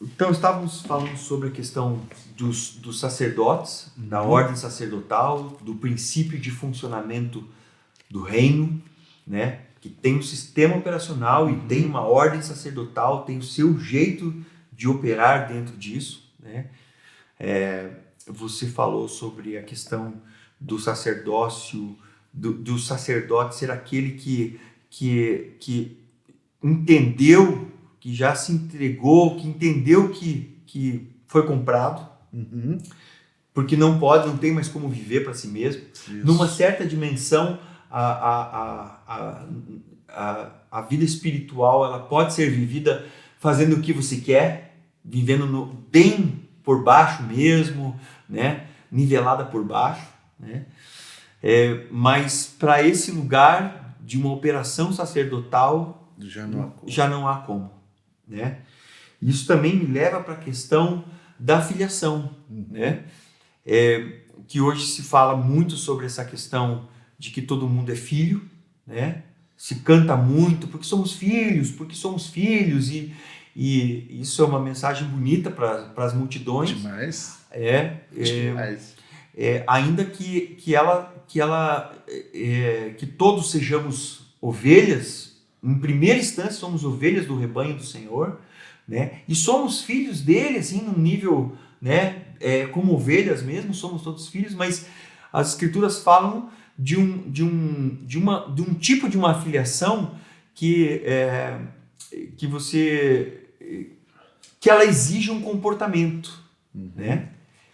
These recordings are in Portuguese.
Então, estávamos falando sobre a questão dos sacerdotes, da ordem sacerdotal, do princípio de funcionamento do reino, né? Que tem um sistema operacional e tem uma ordem sacerdotal, tem o seu jeito de operar dentro disso, né? Você falou sobre a questão do sacerdócio, do sacerdote ser aquele que entendeu, que já se entregou, que entendeu que foi comprado, porque não tem mais como viver para si mesmo. Isso. Numa certa dimensão, a vida espiritual ela pode ser vivida fazendo o que você quer, vivendo bem por baixo mesmo, né? Nivelada por baixo, né? Mas para esse lugar de uma operação sacerdotal já não há como, né? Isso também me leva para a questão da filiação, né? Que hoje se fala muito sobre essa questão de que todo mundo é filho, né? Se canta muito porque somos filhos, e isso é uma mensagem bonita para as multidões. Demais. Demais. Ainda que todos sejamos ovelhas, em primeira instância somos ovelhas do rebanho do Senhor, né? E somos filhos dele, assim, num nível, né? Como ovelhas mesmo, somos todos filhos, mas as Escrituras falam de um tipo de uma filiação que ela exige um comportamento, né?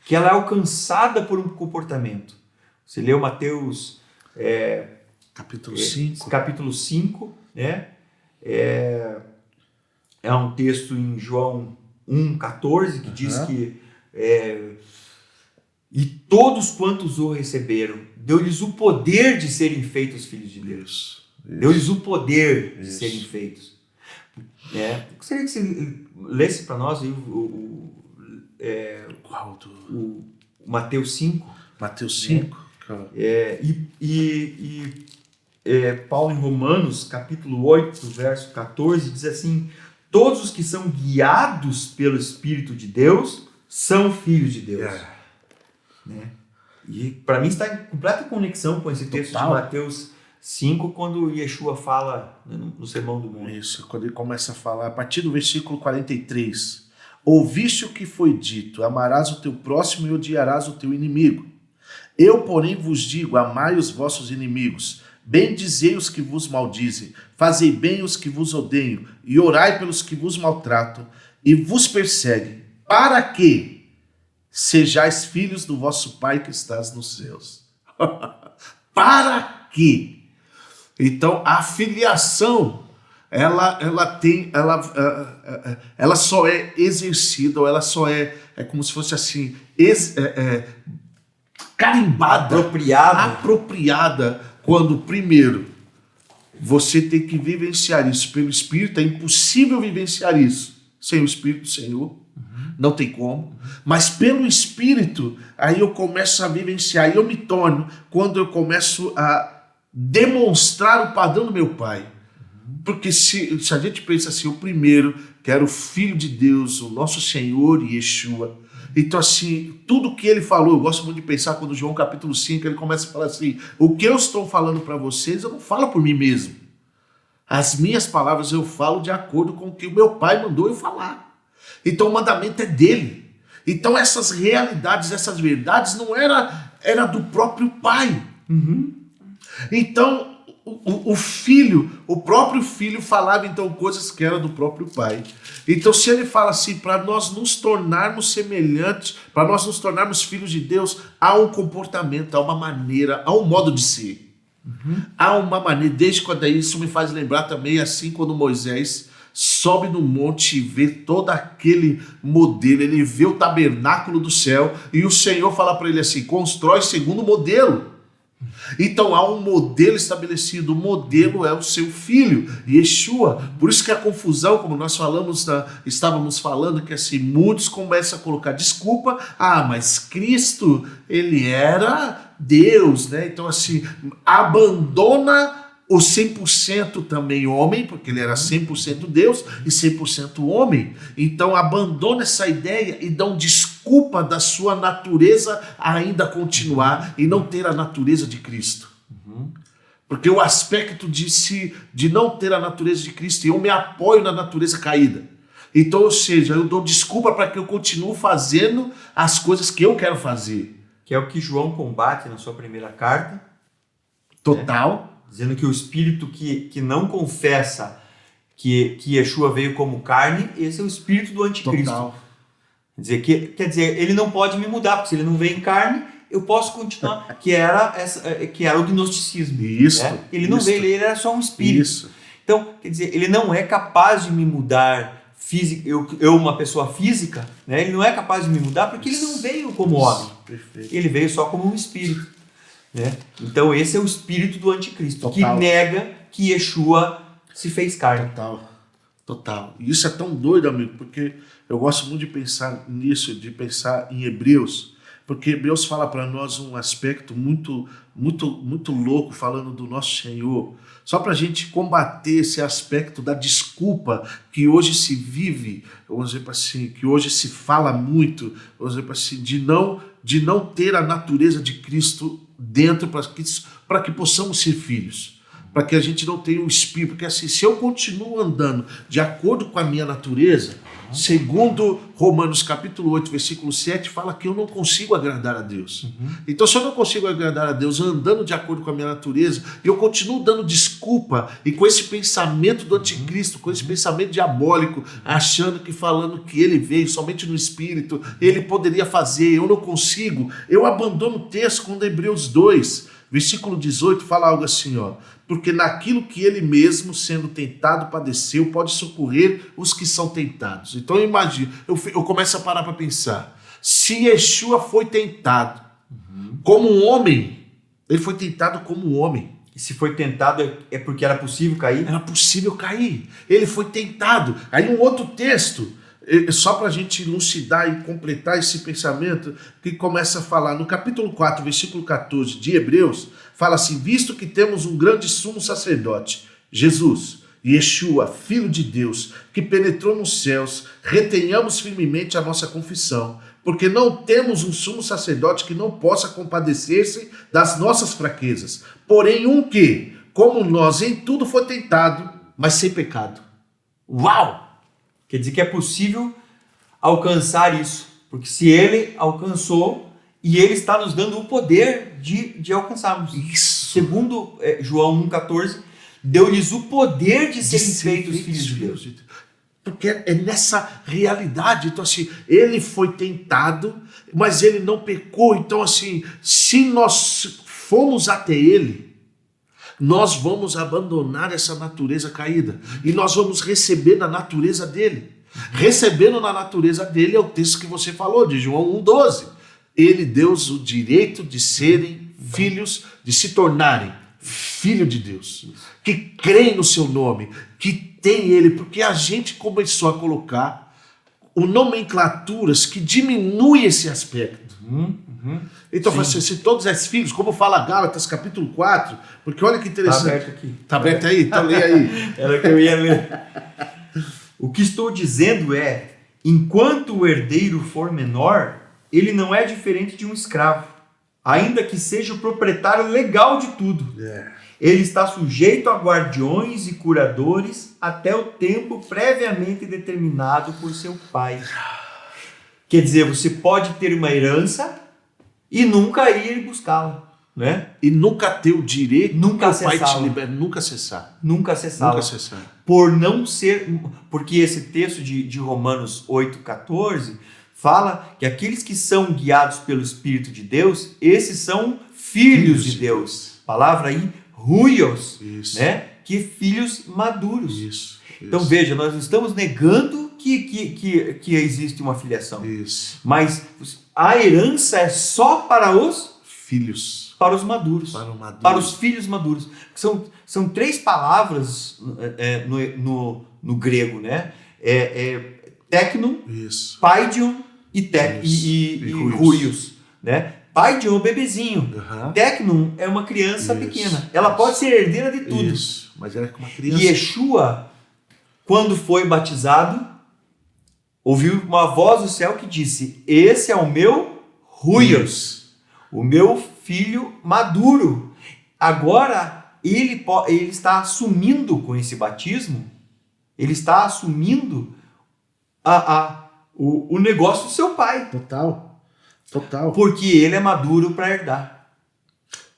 Que ela é alcançada por um comportamento. Você leu Mateus capítulo 5, né? É um texto em João 1,14 que diz que e todos quantos o receberam, deu-lhes o poder de serem feitos filhos de Deus. Deu-lhes o poder de serem feitos. Gostaria que você lesse para nós aí o Mateus 5. Mateus 5. Paulo em Romanos, capítulo 8, verso 14, diz assim: todos os que são guiados pelo Espírito de Deus são filhos de Deus. Né? E para mim está em completa conexão com esse texto de Mateus 5, quando Yeshua fala no Sermão do Monte. Isso, quando ele começa a falar, a partir do versículo 43. Ouviste o que foi dito, amarás o teu próximo e odiarás o teu inimigo. Eu, porém, vos digo, amai os vossos inimigos, bendizei os que vos maldizem, fazei bem os que vos odeiam, e orai pelos que vos maltratam e vos perseguem, para que sejais filhos do vosso Pai que estás nos céus. Para quê? Então, a filiação, ela só é exercida, ou ela só é como se fosse assim, carimbada, apropriada, quando, primeiro, você tem que vivenciar isso pelo Espírito. É impossível vivenciar isso sem o Espírito do Senhor. Não tem como. Mas pelo Espírito, aí eu começo a vivenciar. Aí eu me torno, quando eu começo a demonstrar o padrão do meu Pai. Porque se a gente pensa assim, o primeiro, que era o Filho de Deus, o nosso Senhor Yeshua. Então assim, tudo que ele falou, eu gosto muito de pensar quando João capítulo 5, ele começa a falar assim, o que eu estou falando para vocês, eu não falo por mim mesmo. As minhas palavras eu falo de acordo com o que o meu Pai mandou eu falar. Então o mandamento é dele. Então essas realidades, essas verdades não era do próprio Pai. Então o próprio filho falava então coisas que eram do próprio Pai. Então se ele fala assim, para nós nos tornarmos semelhantes, para nós nos tornarmos filhos de Deus, há um comportamento, há uma maneira, há um modo de ser. Há uma maneira, desde quando isso me faz lembrar também, assim quando Moisés sobe no monte e vê todo aquele modelo, ele vê o tabernáculo do céu e o Senhor fala para ele assim, constrói segundo o modelo. Então há um modelo estabelecido, o modelo é o seu filho, Yeshua. Por isso que a confusão, como nós estávamos falando, que assim, muitos começam a colocar desculpa, mas Cristo, ele era Deus, né? Então assim, abandona o 100% também homem, porque ele era 100% Deus e 100% homem. Então abandona essa ideia e dão desculpa da sua natureza ainda continuar e não ter a natureza de Cristo. Porque o aspecto de não ter a natureza de Cristo, eu me apoio na natureza caída. Então, ou seja, eu dou desculpa para que eu continue fazendo as coisas que eu quero fazer. Que é o que João combate na sua primeira carta. Total. Né? Dizendo que o espírito que não confessa que Yeshua veio como carne, esse é o espírito do anticristo. Total. Quer dizer, ele não pode me mudar, porque se ele não veio em carne, eu posso continuar, que era o gnosticismo. Isso. Né? Ele não veio, ele era só um espírito. Isso. Então, quer dizer, ele não é capaz de me mudar física, eu uma pessoa física, né? Ele não é capaz de me mudar porque ele não veio como homem. Perfeito. Ele veio só como um espírito. Né? Então esse é o espírito do anticristo, Total. que nega que Yeshua se fez carne. Total. E isso é tão doido, amigo, porque eu gosto muito de pensar nisso, de pensar em Hebreus, porque Hebreus fala para nós um aspecto muito, muito, muito louco, falando do nosso Senhor, só para a gente combater esse aspecto da desculpa que hoje se vive, vamos dizer assim, que hoje se fala muito, vamos dizer assim, de não ter a natureza de Cristo dentro para que possamos ser filhos, para que a gente não tenha um espírito, porque assim, se eu continuo andando de acordo com a minha natureza, segundo Romanos capítulo 8, versículo 7, fala que eu não consigo agradar a Deus. Então, se eu não consigo agradar a Deus andando de acordo com a minha natureza, eu continuo dando desculpa e com esse pensamento do anticristo, com esse pensamento diabólico, achando que falando que ele veio somente no espírito, ele poderia fazer, eu não consigo, eu abandono o texto quando Hebreus 2, versículo 18, fala algo assim, ó, porque naquilo que ele mesmo, sendo tentado, padeceu, pode socorrer os que são tentados. Então eu imagino, eu começo a parar para pensar, se Yeshua foi tentado como um homem, ele foi tentado como um homem. E se foi tentado é porque era possível cair? Era possível cair. Ele foi tentado. Aí um outro texto, só para a gente elucidar e completar esse pensamento, que começa a falar no capítulo 4, versículo 14 de Hebreus, fala assim, visto que temos um grande sumo sacerdote, Jesus, Yeshua, Filho de Deus, que penetrou nos céus, retenhamos firmemente a nossa confissão, porque não temos um sumo sacerdote que não possa compadecer-se das nossas fraquezas, porém um que, como nós, em tudo foi tentado, mas sem pecado. Uau! Quer dizer que é possível alcançar isso, porque se ele alcançou, e ele está nos dando o poder de alcançarmos. Isso. Segundo João 1,14, deu-lhes o poder de serem feitos filhos de Deus. Porque é nessa realidade. Então assim, ele foi tentado, mas ele não pecou. Então assim, se nós formos até ele, nós vamos abandonar essa natureza caída e nós vamos receber na natureza dele. Recebendo na natureza dele é o texto que você falou, de João 1,12. Ele deu o direito de serem filhos, de se tornarem filho de Deus, que creem no seu nome, que tem ele, porque a gente começou a colocar nomenclaturas que diminuem esse aspecto. Então, assim, se todos és filhos, como fala Gálatas capítulo 4, porque olha que interessante. Está aberto aqui. Está aberto aí? Então lê aí. Era que eu ia ler. O que estou dizendo é, enquanto o herdeiro for menor, ele não é diferente de um escravo, ainda que seja o proprietário legal de tudo. Ele está sujeito a guardiões e curadores até o tempo previamente determinado por seu pai. Quer dizer, você pode ter uma herança e nunca ir buscá-la, né? E nunca ter o direito nunca que o pai te libera, nunca acessar. Nunca acessá-la. Nunca acessar. Por não ser, porque esse texto de Romanos 8,14 fala que aqueles que são guiados pelo Espírito de Deus, esses são filhos de Deus. Palavra aí, huios, né? Que filhos maduros. Isso. Então veja, nós não estamos negando que existe uma filiação. Isso. Mas a herança é só para os filhos. Para os maduros. Para os filhos maduros. São três palavras no grego, né? Teknon, Paidion e huios, né? pai de um bebezinho. Tecnum é uma criança pequena. Ela pode ser herdeira de tudo. Isso, mas ela é uma criança. E Yeshua, quando foi batizado, ouviu uma voz do céu que disse: esse é o meu Ruios, o meu filho maduro. Agora ele está assumindo com esse batismo, ele está assumindo o negócio do seu pai. Total. Porque ele é maduro para herdar.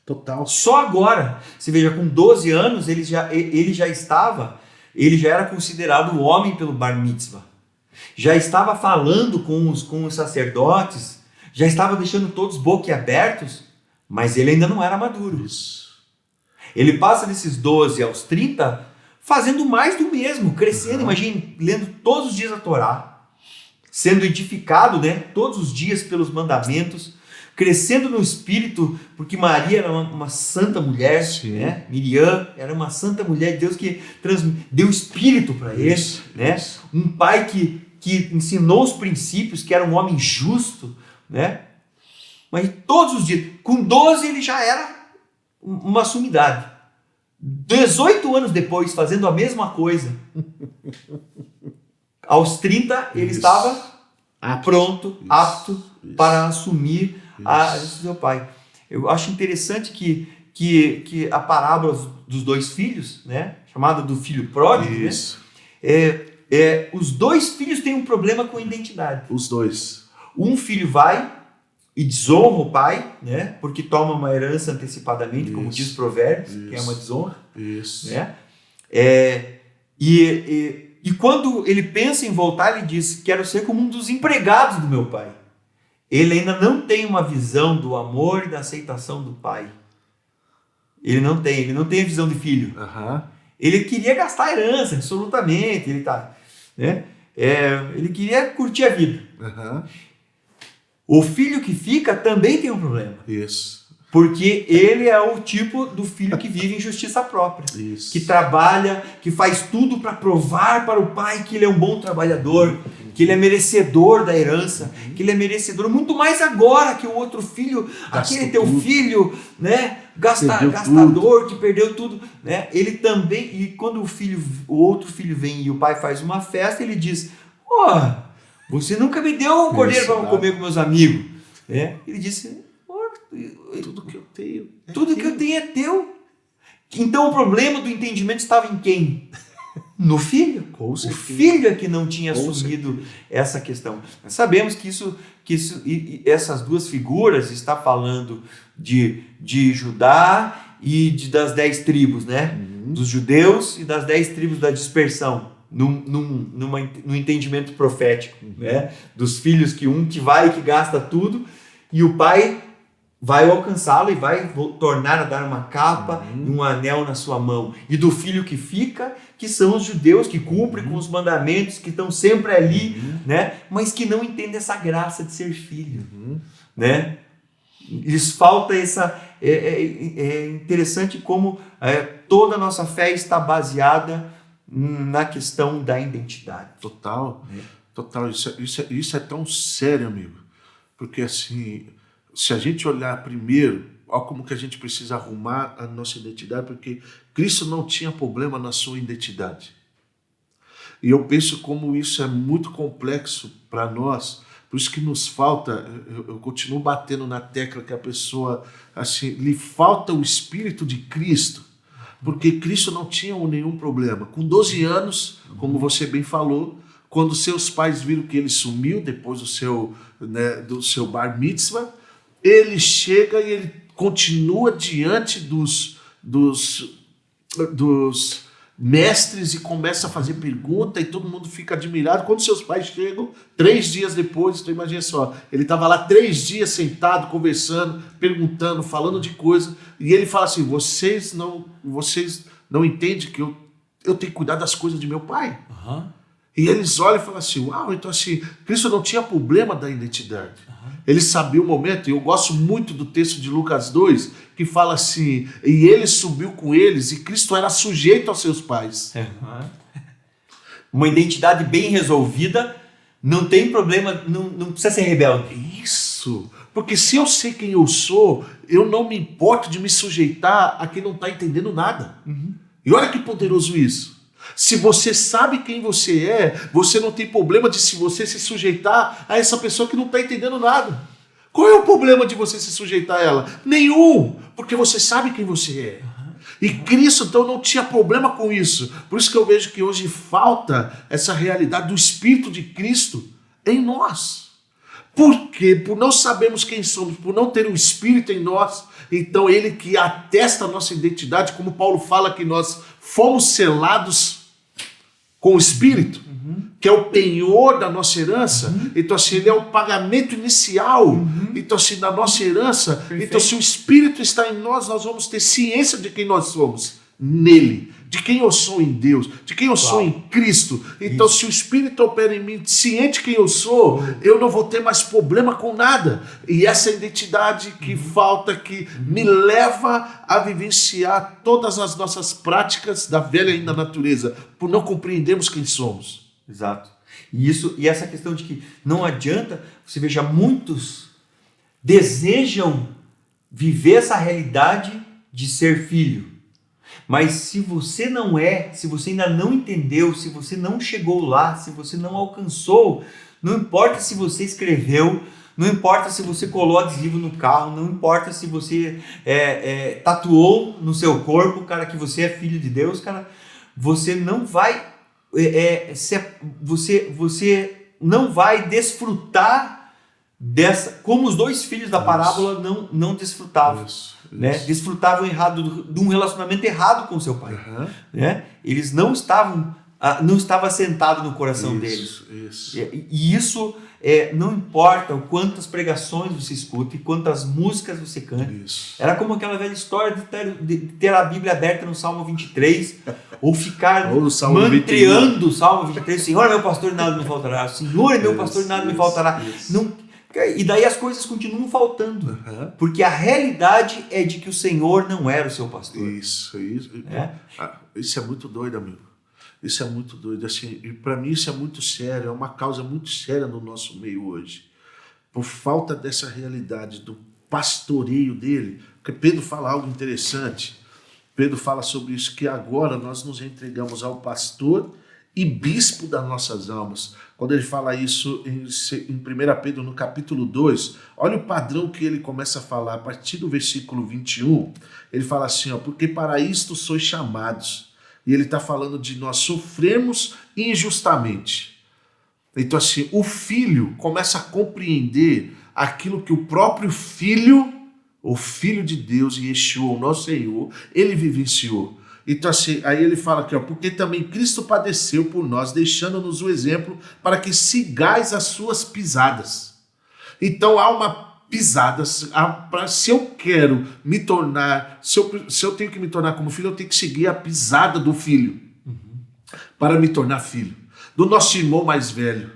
Total. Só agora, você veja, com 12 anos, ele já era considerado o homem pelo bar mitzvah. Já estava falando com os sacerdotes, já estava deixando todos boquiabertos, mas ele ainda não era maduro. Isso. Ele passa desses 12 aos 30 fazendo mais do mesmo, crescendo, imagine, lendo todos os dias a Torá, sendo edificado, né, todos os dias pelos mandamentos, crescendo no espírito, porque Maria era uma santa mulher, né? Miriam era uma santa mulher de Deus que deu espírito para ele, né? Um pai que ensinou os princípios, que era um homem justo, né? Mas todos os dias, com 12 ele já era uma sumidade. 18 anos depois, fazendo a mesma coisa, aos 30 ele estava pronto, apto para assumir a seu pai. Eu acho interessante que a parábola dos dois filhos, né, chamada do filho pródigo, né, os dois filhos têm um problema com identidade. Os dois. Um filho vai e desonra o pai, né, porque toma uma herança antecipadamente, como diz Provérbios, que é uma desonra. Né? E quando ele pensa em voltar, ele diz: quero ser como um dos empregados do meu pai. Ele ainda não tem uma visão do amor e da aceitação do pai. Ele não tem a visão de filho. Ele queria gastar a herança, absolutamente. Ele queria curtir a vida. O filho que fica também tem um problema. Porque ele é o tipo do filho que vive em justiça própria. Que trabalha, que faz tudo para provar para o pai que ele é um bom trabalhador, que ele é merecedor da herança, que ele é merecedor, muito mais agora que o outro filho, aquele teu filho, né, gastador, que perdeu tudo, né? Ele também, e quando o outro filho vem e o pai faz uma festa, ele diz: você nunca me deu um cordeiro para comer com meus amigos, né? Ele disse: tudo que eu tenho é teu. Então o problema do entendimento estava em quem? No filho. O filho é que não tinha assumido essa questão. Nós sabemos que essas duas figuras está falando de Judá e das 10 tribos, né? Dos judeus e das 10 tribos da dispersão, no entendimento profético, né? Dos filhos que vai e que gasta tudo, e o pai vai alcançá-lo e vai tornar a dar uma capa e um anel na sua mão. E do filho que fica, que são os judeus que cumprem com os mandamentos, que estão sempre ali, né? Mas que não entendem essa graça de ser filho. Né? Lhes falta essa... É interessante como toda a nossa fé está baseada na questão da identidade. Total. Isso é tão sério, amigo. Porque assim... Se a gente olhar primeiro, olha como que a gente precisa arrumar a nossa identidade, porque Cristo não tinha problema na sua identidade. E eu penso como isso é muito complexo para nós, por isso que nos falta, eu continuo batendo na tecla que a pessoa, assim, lhe falta o Espírito de Cristo, porque Cristo não tinha nenhum problema. Com 12 anos, como você bem falou, quando seus pais viram que ele sumiu, depois do seu bar mitzvah, ele chega e ele continua diante dos mestres e começa a fazer pergunta e todo mundo fica admirado. Quando seus pais chegam, 3 dias depois, então imagina só, ele estava lá 3 dias sentado, conversando, perguntando, falando de coisas, e ele fala assim: vocês não entendem que eu tenho que cuidar das coisas de meu pai? E eles olham e falam assim: uau, então assim, Cristo não tinha problema da identidade. Ele sabia o momento, e eu gosto muito do texto de Lucas 2, que fala assim: e ele subiu com eles, e Cristo era sujeito aos seus pais. Uma identidade bem resolvida, não tem problema, não precisa ser rebelde. Isso, Porque se eu sei quem eu sou, eu não me importo de me sujeitar a quem não está entendendo nada. E olha que poderoso isso. Se você sabe quem você é, você não tem problema de se você se sujeitar a essa pessoa que não está entendendo nada. Qual é o problema de você se sujeitar a ela? Nenhum, porque você sabe quem você é. E Cristo, então, não tinha problema com isso. Por isso que eu vejo que hoje falta essa realidade do Espírito de Cristo em nós. Por quê? Por não sabermos quem somos, por não ter o Espírito em nós, então ele que atesta a nossa identidade, como Paulo fala que nós fomos selados com o Espírito, que é o penhor da nossa herança. Então assim, ele é o pagamento inicial. Então assim, da nossa herança. Perfeito. Então se o Espírito está em nós, nós vamos ter ciência de quem nós somos nele, de quem eu sou em Deus, de quem eu sou em Cristo. Então se o Espírito opera em mim, ciente de quem eu sou, eu não vou ter mais problema com nada. E essa identidade que falta, que me leva a vivenciar todas as nossas práticas da velha ainda natureza, por não compreendermos quem somos. Exato. E essa questão de que não adianta, você veja, muitos desejam viver essa realidade de ser filho. Mas se você não é, se você ainda não entendeu, se você não chegou lá, se você não alcançou, não importa se você escreveu, não importa se você colou adesivo no carro, não importa se você tatuou no seu corpo, cara, que você é filho de Deus, cara, você não vai você não vai desfrutar dessa, como os dois filhos da parábola não desfrutavam. Né? Desfrutavam de um relacionamento errado com seu pai. Né? Eles não estava assentado no coração deles. E isso não importa o quantas pregações você escuta e quantas músicas você canta. Era como aquela velha história de ter a Bíblia aberta no Salmo 23 ou ficar mantreando o Salmo 23. Senhor é meu pastor e nada me faltará. Senhor é meu pastor e nada me faltará. Não, e daí as coisas continuam faltando. Porque a realidade é de que o Senhor não era o seu pastor. Isso é muito doido, amigo. Isso é muito doido, assim, e para mim isso é muito sério, é uma causa muito séria no nosso meio hoje, por falta dessa realidade do pastoreio dele. Porque Pedro fala algo interessante. Pedro fala sobre isso, que agora nós nos entregamos ao pastor e bispo das nossas almas. Quando ele fala isso em 1 Pedro, no capítulo 2, olha o padrão que ele começa a falar, a partir do versículo 21, ele fala assim, porque para isto sois chamados. E ele está falando de nós sofrermos injustamente. Então assim, o filho começa a compreender aquilo que o próprio filho, o Filho de Deus, Yeshua, o nosso Senhor, ele vivenciou. Então assim, aí ele fala aqui, porque também Cristo padeceu por nós, deixando-nos o exemplo para que sigais as suas pisadas. Então há uma pisada, se eu quero me tornar, se eu tenho que me tornar como filho, eu tenho que seguir a pisada do filho, para me tornar filho, do nosso irmão mais velho,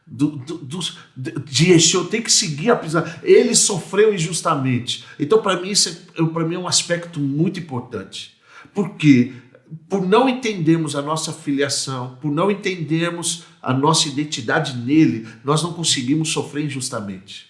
de Yeshua, eu tenho que seguir a pisada. Ele sofreu injustamente. Então para mim é um aspecto muito importante, porque por não entendermos a nossa filiação, por não entendermos a nossa identidade nele, nós não conseguimos sofrer injustamente.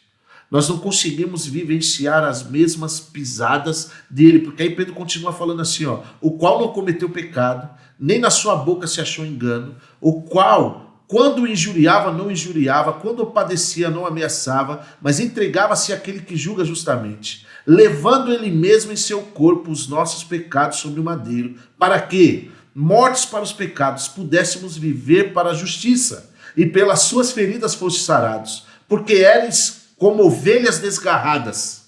Nós não conseguimos vivenciar as mesmas pisadas dele, porque aí Pedro continua falando assim, o qual não cometeu pecado, nem na sua boca se achou engano, o qual, quando injuriava, não injuriava, quando padecia, não ameaçava, mas entregava-se àquele que julga justamente, levando ele mesmo em seu corpo os nossos pecados sobre o madeiro, para que, mortos para os pecados, pudéssemos viver para a justiça, e pelas suas feridas foste sarados, porque eres como ovelhas desgarradas.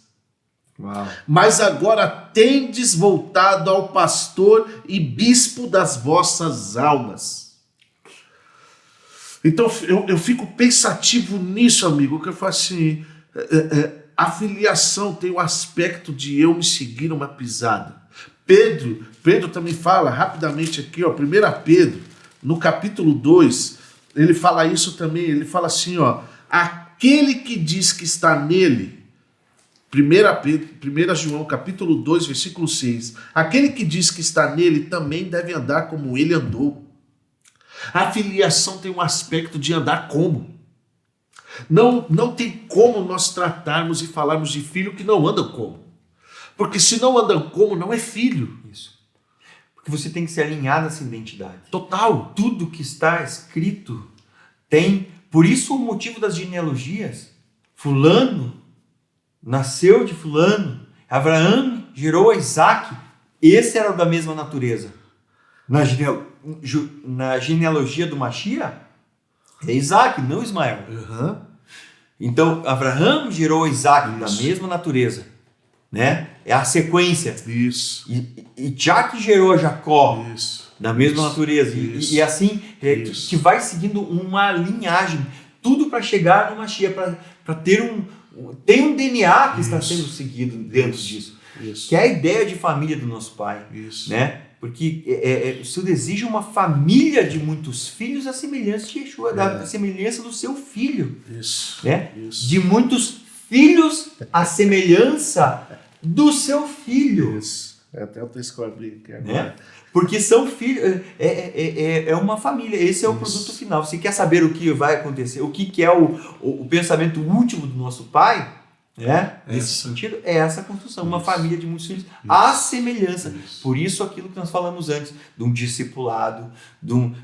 Uau. Mas agora tendes voltado ao pastor e bispo das vossas almas. Então eu fico pensativo nisso, amigo, que eu falo assim, a filiação tem o aspecto de eu me seguir uma pisada. Pedro também fala rapidamente aqui, 1 Pedro, no capítulo 2, ele fala isso também, ele fala assim, aquele que diz que está nele, 1 João capítulo 2, versículo 6, aquele que diz que está nele também deve andar como ele andou. A filiação tem um aspecto de andar como. Não tem como nós tratarmos e falarmos de filho que não andam como. Porque se não andam como, não é filho. Isso. Porque você tem que se alinhar nessa identidade. Total. Tudo que está escrito tem... Por isso o motivo das genealogias. Fulano nasceu de fulano. Abraão gerou a Isaac. Esse era o da mesma natureza. Na genealogia do Mashiach, é Isaac, não Ismael. Uhum. Então, Abraão gerou Isaac da Isso. mesma natureza. Né? É a sequência. Isso. E Jaque gerou a Jacó Isso. da mesma Isso. natureza. Isso. E assim, Isso. que vai seguindo uma linhagem. Tudo para chegar no Mashiach, para ter tem um DNA que está sendo seguido dentro disso. Isso. Que é a ideia de família do nosso Pai. Isso. Né? Porque o Senhor deseja uma família de muitos filhos à semelhança de Yeshua, da semelhança do seu filho. Isso. Né? Isso. De muitos filhos à semelhança do seu filho. Isso. Até eu estou escrevendo aqui agora. Né? Porque são filhos, é uma família, esse é o produto final. Você quer saber o que vai acontecer, o que é o pensamento último do nosso Pai, né? Nesse sentido, é essa construção, uma família de muitos filhos, à semelhança. Por isso aquilo que nós falamos antes, de um discipulado,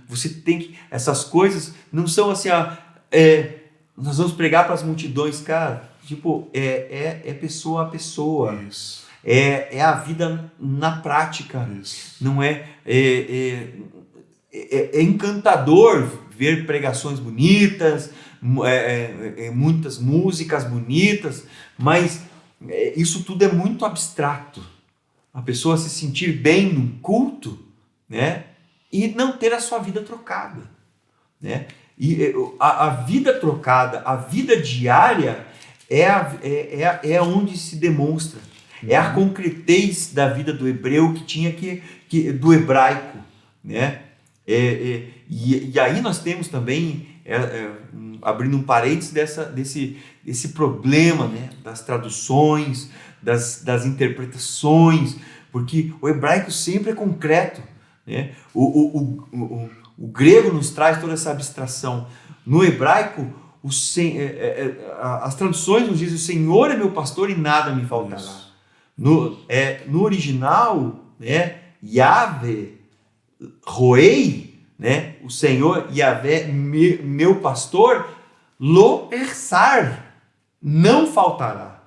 você tem que, essas coisas não são assim, nós vamos pregar para as multidões, cara, tipo, é pessoa a pessoa. Isso. É a vida na prática. Isso. Não é encantador ver pregações bonitas, muitas músicas bonitas, mas isso tudo é muito abstrato. A pessoa se sentir bem num culto, né, e não ter a sua vida trocada, né? E a vida trocada, a vida diária é onde se demonstra. É a concretez da vida do hebreu que tinha do hebraico, né? E aí nós temos também, abrindo um parênteses desse problema, né? Das traduções, das interpretações, porque o hebraico sempre é concreto, né? O grego nos traz toda essa abstração. No hebraico, as traduções nos dizem: o Senhor é meu pastor e nada me faltará. Isso. No original, né, Yahvé, Roei, né, o Senhor, Yahvé, meu pastor, lo ersar, não faltará.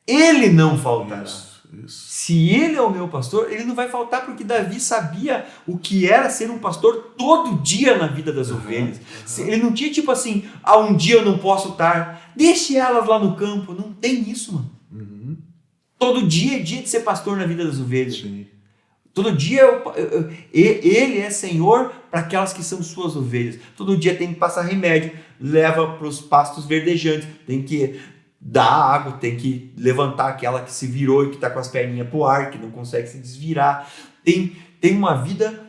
Ele não faltará. Isso. Se ele é o meu pastor, ele não vai faltar, porque Davi sabia o que era ser um pastor todo dia na vida das ovelhas. Ele não tinha tipo assim, um dia eu não posso estar, deixe elas lá no campo. Não tem isso, mano. Todo dia é dia de ser pastor na vida das ovelhas. Sim. Todo dia ele é Senhor para aquelas que são suas ovelhas. Todo dia tem que passar remédio, leva para os pastos verdejantes, tem que dar água, tem que levantar aquela que se virou e que está com as perninhas para o ar, que não consegue se desvirar. Tem uma vida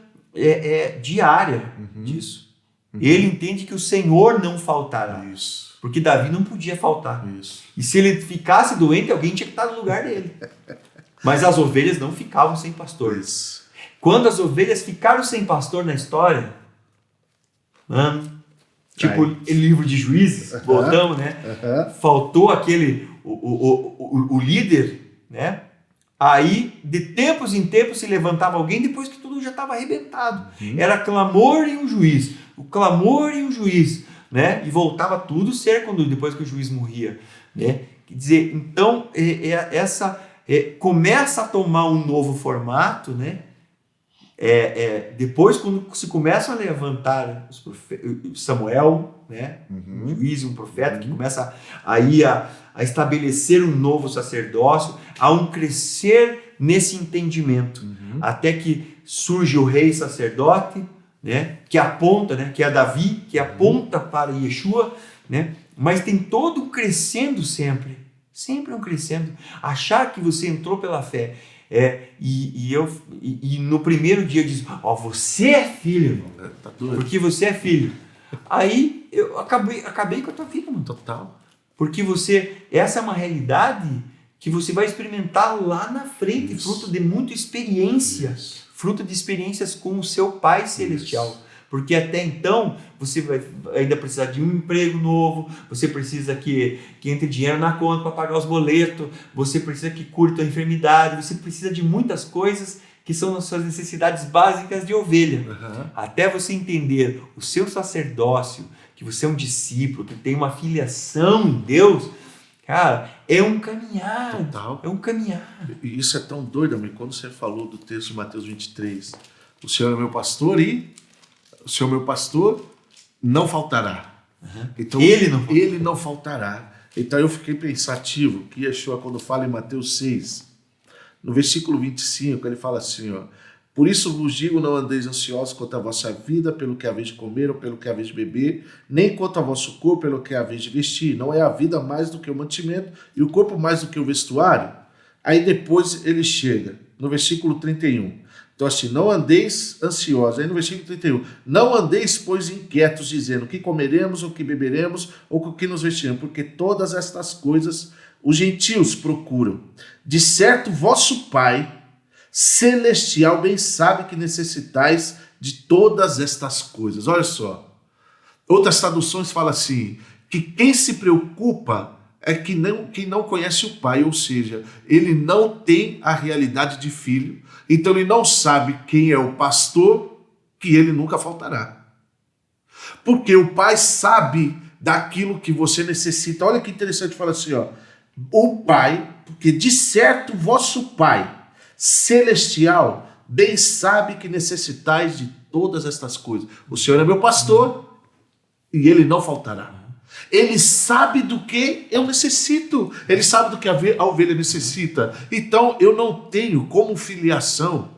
diária disso. Ele entende que o Senhor não faltará. Isso. Porque Davi não podia faltar. Isso. E se ele ficasse doente, alguém tinha que estar no lugar dele. Mas as ovelhas não ficavam sem pastor. Isso. Quando as ovelhas ficaram sem pastor na história, tipo o livro de Juízes, voltamos, né? Faltou o líder, né? Aí, de tempos em tempos, se levantava alguém depois que tudo já estava arrebentado. Era clamor e um juiz. O clamor e um juiz. Né? E voltava tudo certo depois que o juiz morria, né? Quer dizer, então começa a tomar um novo formato, né? Depois, quando se começam a levantar Samuel, né? Um juiz e um profeta, que começa aí a estabelecer um novo sacerdócio, há um crescer nesse entendimento, até que surge o rei sacerdote, né, que aponta, né, que é Davi, que aponta para Yeshua, né, mas tem todo um crescendo sempre um crescendo, achar que você entrou pela fé, e no primeiro dia diz, você é filho, tá porque você é filho, aí eu acabei com a tua vida, mano. Total. Porque essa é uma realidade que você vai experimentar lá na frente, fruto de muita experiência. Fruto de experiências com o seu Pai Celestial. Porque até então você vai ainda precisar de um emprego novo, você precisa que entre dinheiro na conta para pagar os boletos, você precisa que cure tua enfermidade, você precisa de muitas coisas que são as suas necessidades básicas de ovelha. Até você entender o seu sacerdócio, que você é um discípulo, que tem uma filiação em Deus, cara, é um caminhar. Total. É um caminhar. E isso é tão doido, amigo, quando você falou do texto de Mateus 23. O Senhor é meu pastor e o Senhor meu pastor não faltará. Então, ele não faltará. Então eu fiquei pensativo que Yeshua, quando fala em Mateus 6, no versículo 25, ele fala assim, ó: por isso vos digo, não andeis ansiosos quanto à vossa vida, pelo que haveis de comer ou pelo que haveis de beber, nem quanto ao vosso corpo, pelo que haveis de vestir. Não é a vida mais do que o mantimento e o corpo mais do que o vestuário? Aí depois ele chega no versículo 31. Então assim, não andeis ansiosos. Aí no versículo 31, não andeis, pois, inquietos, dizendo o que comeremos, o que beberemos, ou o que nos vestiremos, porque todas estas coisas os gentios procuram. De certo, vosso Pai celestial bem sabe que necessitais de todas estas coisas. Olha só. Outras traduções falam assim, que quem se preocupa é quem não conhece o Pai, ou seja, ele não tem a realidade de filho, então ele não sabe quem é o pastor, que ele nunca faltará. Porque o Pai sabe daquilo que você necessita. Olha que interessante, fala assim, ó, o Pai, porque de certo vosso Pai celestial bem sabe que necessitais de todas estas coisas. O Senhor é meu pastor e ele não faltará. Ele sabe do que eu necessito. Ele sabe do que a ovelha necessita. Então eu não tenho como filiação,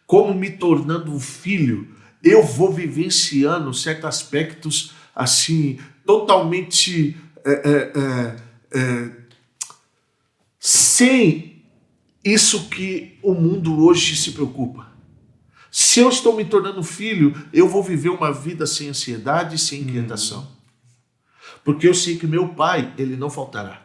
como me tornando um filho, eu vou vivenciando certos aspectos assim, totalmente sem isso que o mundo hoje se preocupa. Se eu estou me tornando filho, eu vou viver uma vida sem ansiedade e sem inquietação. Porque eu sei que meu Pai, ele não faltará.